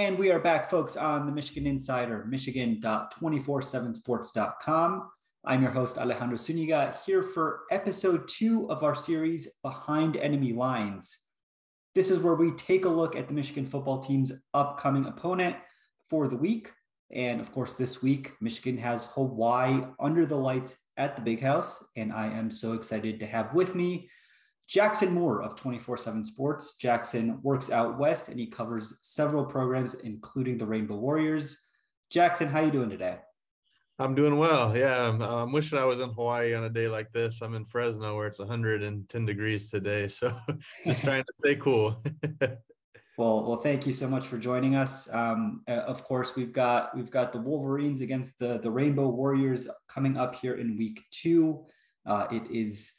And we are back, folks, on the Michigan Insider, michigan.247sports.com. I'm your host, Alejandro Zúñiga, here for episode 2 of our series, Behind Enemy Lines. This is where we take a look at the Michigan football team's upcoming opponent for the week. And of course, this week, Michigan has Hawaii under the lights at the Big House. And I am so excited to have with me Jackson Moore of 247 Sports. Jackson works out west and he covers several programs, including the Rainbow Warriors. Jackson, how you doing today? I'm doing well. Yeah, I'm wishing I was in Hawaii on a day like this. I'm in Fresno where it's 110 degrees today, so just trying to stay cool. Well, thank you so much for joining us. Of course, we've got the Wolverines against the Rainbow Warriors coming up here in week 2. It is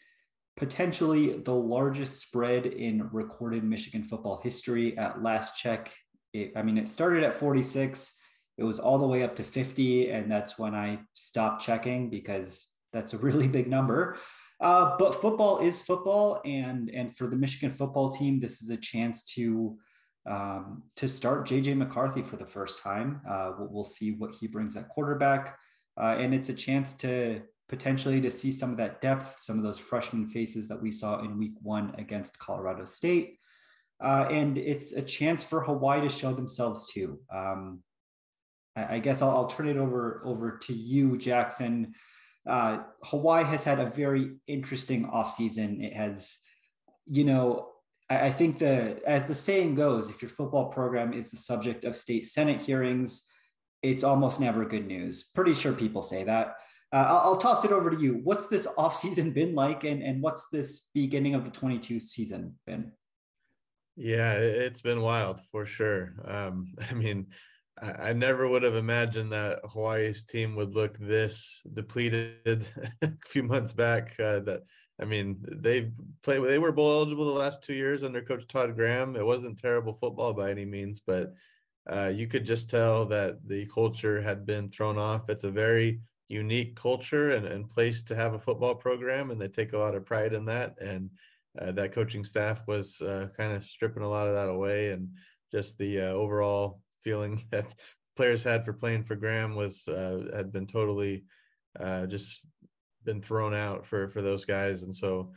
potentially the largest spread in recorded Michigan football history. At last check, it started at 46. It was all the way up to 50, and that's when I stopped checking because that's a really big number. But football is football, and for the Michigan football team, this is a chance to start JJ McCarthy for the first time. We'll see what he brings at quarterback, and it's a chance to potentially to see some of that depth, some of those freshman faces that we saw in week 1 against Colorado State. And it's a chance for Hawaii to show themselves too. I guess I'll turn it over to you, Jackson. Hawaii has had a very interesting offseason. It has, I think as the saying goes, if your football program is the subject of state Senate hearings, it's almost never good news. Pretty sure people say that. I'll toss it over to you. What's this offseason been like, and what's this beginning of the 22 season been? Yeah, it's been wild for sure. I never would have imagined that Hawaii's team would look this depleted a few months back. They were bowl eligible the last 2 years under Coach Todd Graham. It wasn't terrible football by any means, but you could just tell that the culture had been thrown off. It's a very unique culture and place to have a football program, and they take a lot of pride in that. And that coaching staff was kind of stripping a lot of that away, and just the overall feeling that players had for playing for Graham had been totally just been thrown out for those guys. And so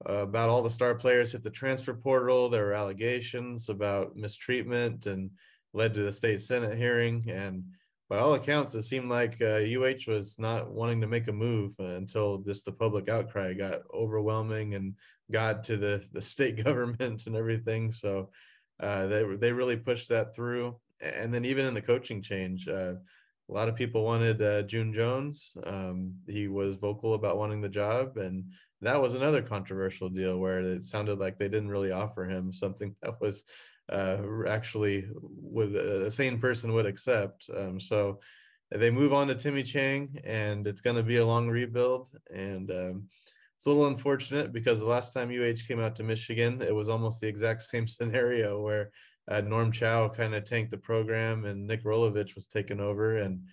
about all the star players hit the transfer portal, there were allegations about mistreatment and led to the state Senate hearing. And by all accounts, it seemed like UH was not wanting to make a move until just the public outcry got overwhelming and got to the state government and everything. So they really pushed that through. And then even in the coaching change, a lot of people wanted June Jones. He was vocal about wanting the job. And that was another controversial deal where it sounded like they didn't really offer him something that was actually would a sane person would accept. So they move on to Timmy Chang, and it's going to be a long rebuild. And it's a little unfortunate because the last time UH came out to Michigan, it was almost the exact same scenario where Norm Chow kind of tanked the program and Nick Rolovich was taken over. And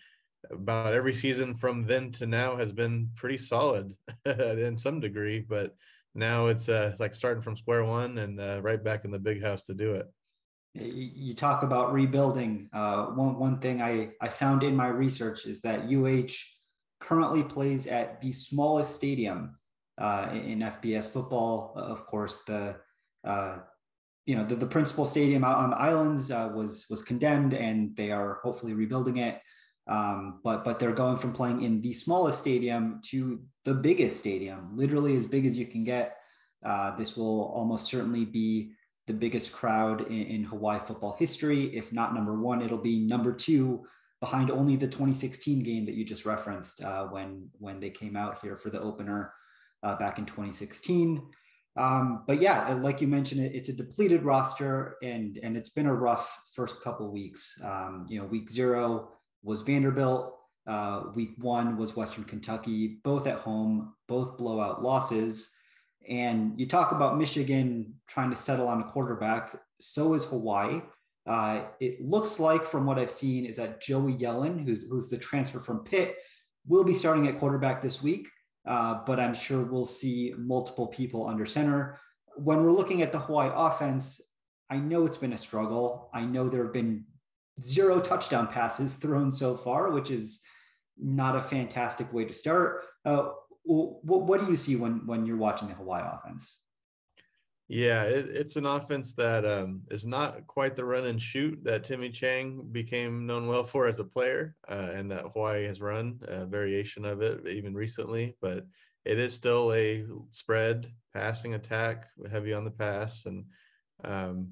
about every season from then to now has been pretty solid in some degree, but now it's like starting from square one and right back in the Big House to do it. You talk about rebuilding. One thing I found in my research is that UH currently plays at the smallest stadium in FBS football. Of course, the principal stadium out on the islands was condemned, and they are hopefully rebuilding it. But they're going from playing in the smallest stadium to the biggest stadium, literally as big as you can get. This will almost certainly be the biggest crowd in Hawaii football history. If not number 1, it'll be number 2, behind only the 2016 game that you just referenced when they came out here for the opener back in 2016. But yeah, like you mentioned, it's a depleted roster, and it's been a rough first couple weeks. Week 0 was Vanderbilt. Week 1 was Western Kentucky, both at home, both blowout losses. And you talk about Michigan trying to settle on a quarterback. So is Hawaii. It looks like, from what I've seen, is that Joey Yellen, who's the transfer from Pitt, will be starting at quarterback this week. But I'm sure we'll see multiple people under center. When we're looking at the Hawaii offense, I know it's been a struggle. I know there have been 0 touchdown passes thrown so far, which is not a fantastic way to start. What do you see when you're watching the Hawaii offense? Yeah, it's an offense that is not quite the run and shoot that Timmy Chang became known well for as a player, and that Hawaii has run a variation of it even recently. But it is still a spread passing attack, heavy on the pass, and um,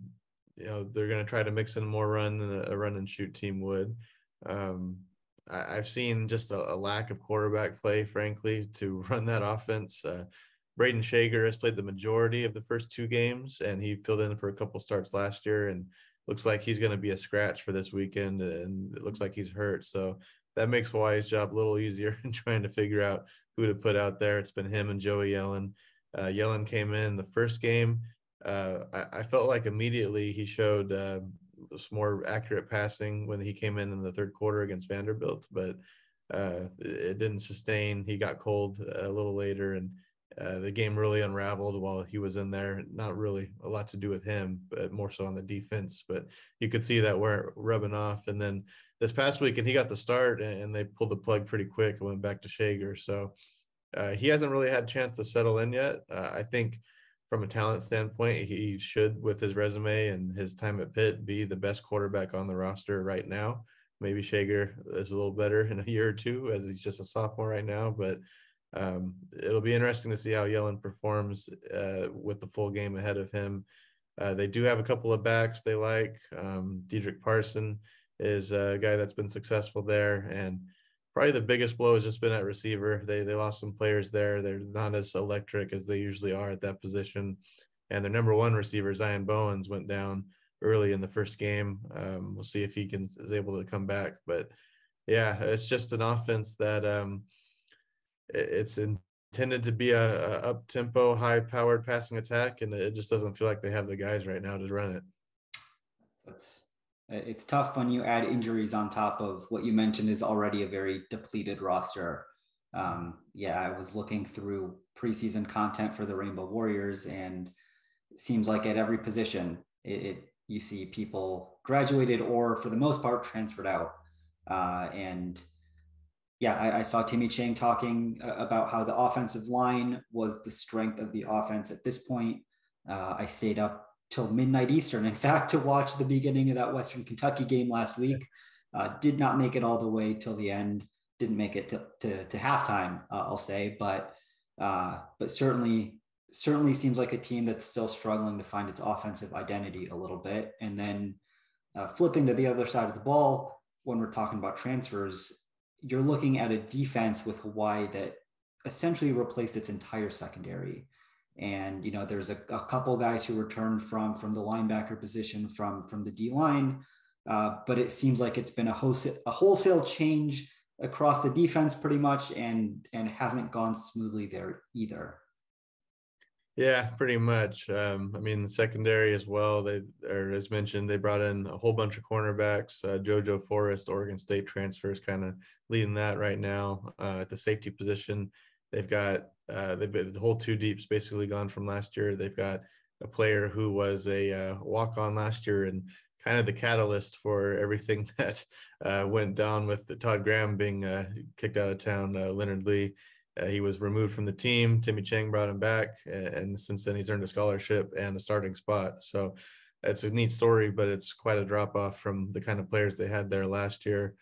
they're going to try to mix in more run than a run and shoot team would. I've seen just a lack of quarterback play, frankly, to run that offense. Braden Shager has played the majority of the first 2 games, and he filled in for a couple starts last year, and looks like he's going to be a scratch for this weekend, and it looks like he's hurt. So that makes Hawaii's job a little easier in trying to figure out who to put out there. It's been him and Joey Yellen. Yellen came in the first game. I felt like immediately he showed more accurate passing when he came in the third quarter against Vanderbilt, but it didn't sustain. He got cold a little later, and the game really unraveled while he was in there. Not really a lot to do with him, but more so on the defense. But you could see that we're rubbing off. And then this past weekend, he got the start, and they pulled the plug pretty quick and went back to Shager. So he hasn't really had a chance to settle in yet. I think from a talent standpoint, he should, with his resume and his time at Pitt, be the best quarterback on the roster right now. Maybe Shager is a little better in a year or two, as he's just a sophomore right now. But it'll be interesting to see how Yellen performs with the full game ahead of him. They do have a couple of backs they like. Dedrick Parson is a guy that's been successful there, and probably the biggest blow has just been at receiver. They lost some players there. They're not as electric as they usually are at that position. And their number 1 receiver, Zion Bowens, went down early in the first game. We'll see if he is able to come back. But yeah, it's just an offense that it's intended to be a up-tempo, high-powered passing attack, and it just doesn't feel like they have the guys right now to run it. It's tough when you add injuries on top of what you mentioned is already a very depleted roster. I was looking through preseason content for the Rainbow Warriors, and it seems like at every position, you see people graduated or, for the most part, transferred out. I saw Timmy Chang talking about how the offensive line was the strength of the offense at this point. I stayed up till midnight Eastern, in fact, to watch the beginning of that Western Kentucky game last week. Did not make it all the way till the end. Didn't make it to halftime, I'll say, but certainly seems like a team that's still struggling to find its offensive identity a little bit. And then flipping to the other side of the ball, when we're talking about transfers, you're looking at a defense with Hawaii that essentially replaced its entire secondary. And, there's a couple guys who returned from the linebacker position from the D line. But it seems like it's been a wholesale change across the defense pretty much, and hasn't gone smoothly there either. Yeah, pretty much. The secondary as well. As mentioned, they brought in a whole bunch of cornerbacks. JoJo Forrest, Oregon State transfers, kind of leading that right now. At the safety position, they've got the whole 2 deeps basically gone from last year. They've got a player who was a walk-on last year and kind of the catalyst for everything that went down with Todd Graham being kicked out of town. Leonard Lee. He was removed from the team. Timmy Chang brought him back, and since then he's earned a scholarship and a starting spot. So it's a neat story, but it's quite a drop off from the kind of players they had there last year.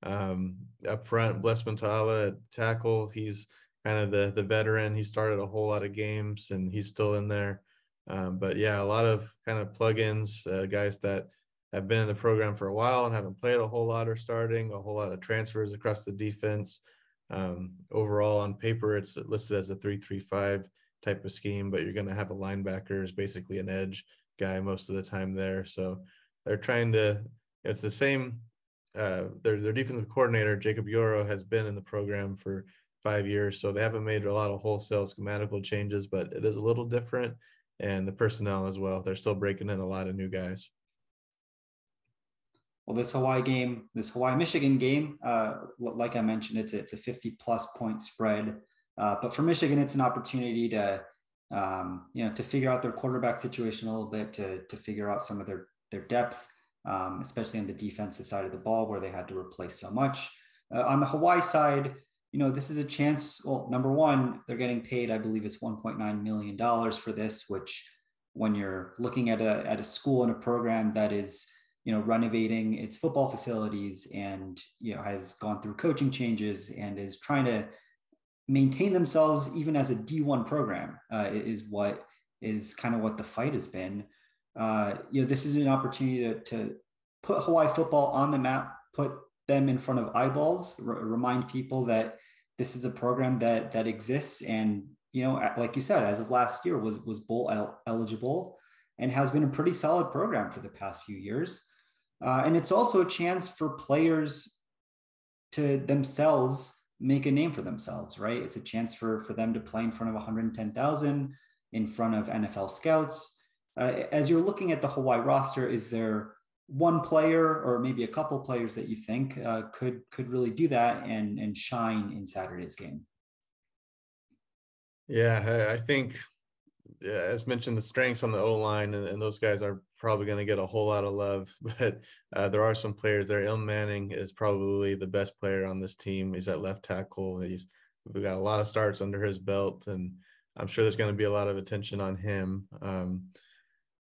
Up front, Bless Mantala at tackle. He's kind of the veteran. He started a whole lot of games, and he's still in there. But yeah, a lot of kind of plug-ins, guys that have been in the program for a while and haven't played a whole lot are starting, a whole lot of transfers across the defense. Overall, on paper, it's listed as a 3-3-5 type of scheme, but you're going to have a linebacker as basically an edge guy most of the time there. So they're trying to, it's the same. Their defensive coordinator, Jacob Yoro, has been in the program for 5 years. So they haven't made a lot of wholesale schematical changes, but it is a little different. And the personnel as well. They're still breaking in a lot of new guys. Well, this Hawaii-Michigan game, like I mentioned, it's a 50+ point spread. But for Michigan, it's an opportunity to figure out their quarterback situation a little bit, to figure out some of their depth. especially on the defensive side of the ball where they had to replace so much. On the Hawaii side, this is a chance. Well, number one, they're getting paid, I believe it's $1.9 million for this, which when you're looking at a school and a program that is, renovating its football facilities and, has gone through coaching changes and is trying to maintain themselves even as a D1 program, is what the fight has been. This is an opportunity to put Hawaii football on the map, put them in front of eyeballs, remind people that this is a program that exists and, like you said, as of last year was bowl eligible and has been a pretty solid program for the past few years. And it's also a chance for players to themselves make a name for themselves, right? It's a chance for them to play in front of 110,000, in front of NFL scouts. As you're looking at the Hawaii roster, is there one player or maybe a couple players that you think could really do that and shine in Saturday's game? Yeah, I think, as mentioned, the strengths on the O-line and those guys are probably going to get a whole lot of love, but there are some players there. Il Manning is probably the best player on this team. He's at left tackle. We've got a lot of starts under his belt, and I'm sure there's going to be a lot of attention on him.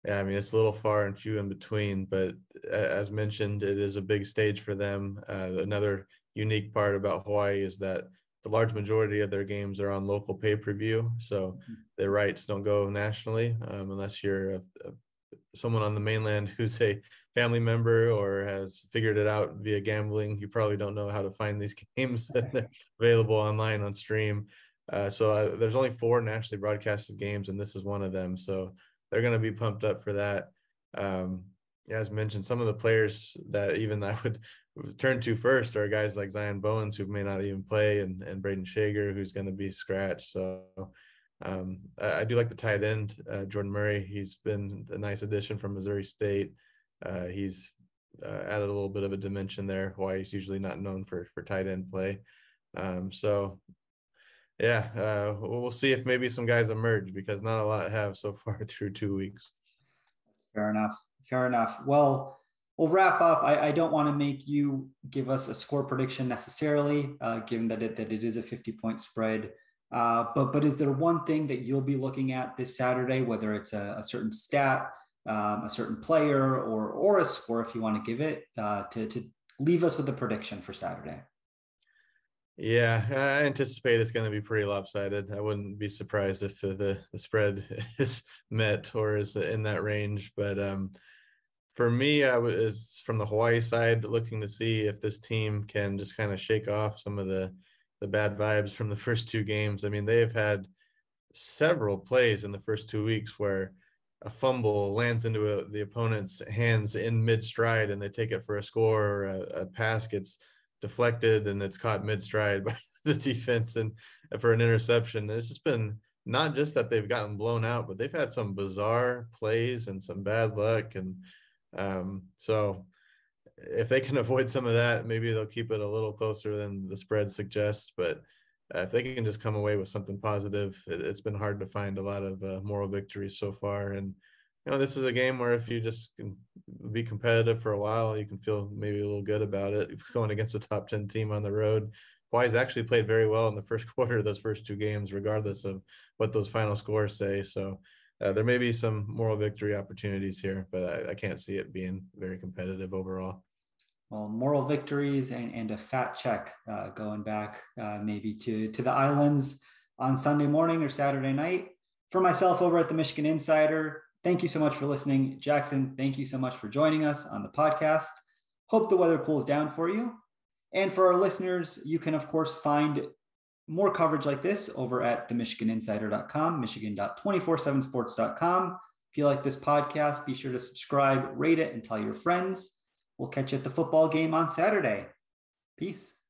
Yeah, I mean, it's a little far and few in between, but as mentioned, it is a big stage for them. Another unique part about Hawaii is that the large majority of their games are on local pay-per-view, so the rights don't go nationally unless you're someone on the mainland who's a family member or has figured it out via gambling. You probably don't know how to find these games. They're available online on stream. So there's only 4 nationally broadcasted games, and this is one of them. So they're going to be pumped up for that. As mentioned, some of the players that even I would turn to first are guys like Zion Bowens, who may not even play, and Braden Shager, who's going to be scratched. So I do like the tight end, Jordan Murray. He's been a nice addition from Missouri State. He's added a little bit of a dimension there. Hawaii's usually not known for tight end play. So yeah, we'll see if maybe some guys emerge, because not a lot have so far through 2 weeks. Fair enough. Well, we'll wrap up. I don't want to make you give us a score prediction necessarily, given that it is a 50-point spread. But is there one thing that you'll be looking at this Saturday, whether it's a certain stat, a certain player, or a score, if you want to give it, to leave us with a prediction for Saturday? Yeah, I anticipate it's going to be pretty lopsided. I wouldn't be surprised if the spread is met or is in that range. But for me, I was from the Hawaii side looking to see if this team can just kind of shake off some of the bad vibes from the first 2 games. I mean, they've had several plays in the first 2 weeks where a fumble lands into the opponent's hands in mid-stride and they take it for a score, or a pass gets deflected and it's caught mid-stride by the defense and for an interception. It's just been not just that they've gotten blown out, but they've had some bizarre plays and some bad luck. And so if they can avoid some of that, maybe they'll keep it a little closer than the spread suggests. But if they can just come away with something positive, it's been hard to find a lot of moral victories so far. And this is a game where if you just can be competitive for a while, you can feel maybe a little good about it. Going against a top 10 team on the road, Hawaii's actually played very well in the first quarter of those first 2 games, regardless of what those final scores say. So there may be some moral victory opportunities here, but I can't see it being very competitive overall. Well, moral victories and a fat check going back maybe to the islands on Sunday morning or Saturday night. For myself over at the Michigan Insider, thank you so much for listening. Jackson, thank you so much for joining us on the podcast. Hope the weather cools down for you. And for our listeners, you can, of course, find more coverage like this over at themichiganinsider.com, michigan.247sports.com. If you like this podcast, be sure to subscribe, rate it, and tell your friends. We'll catch you at the football game on Saturday. Peace.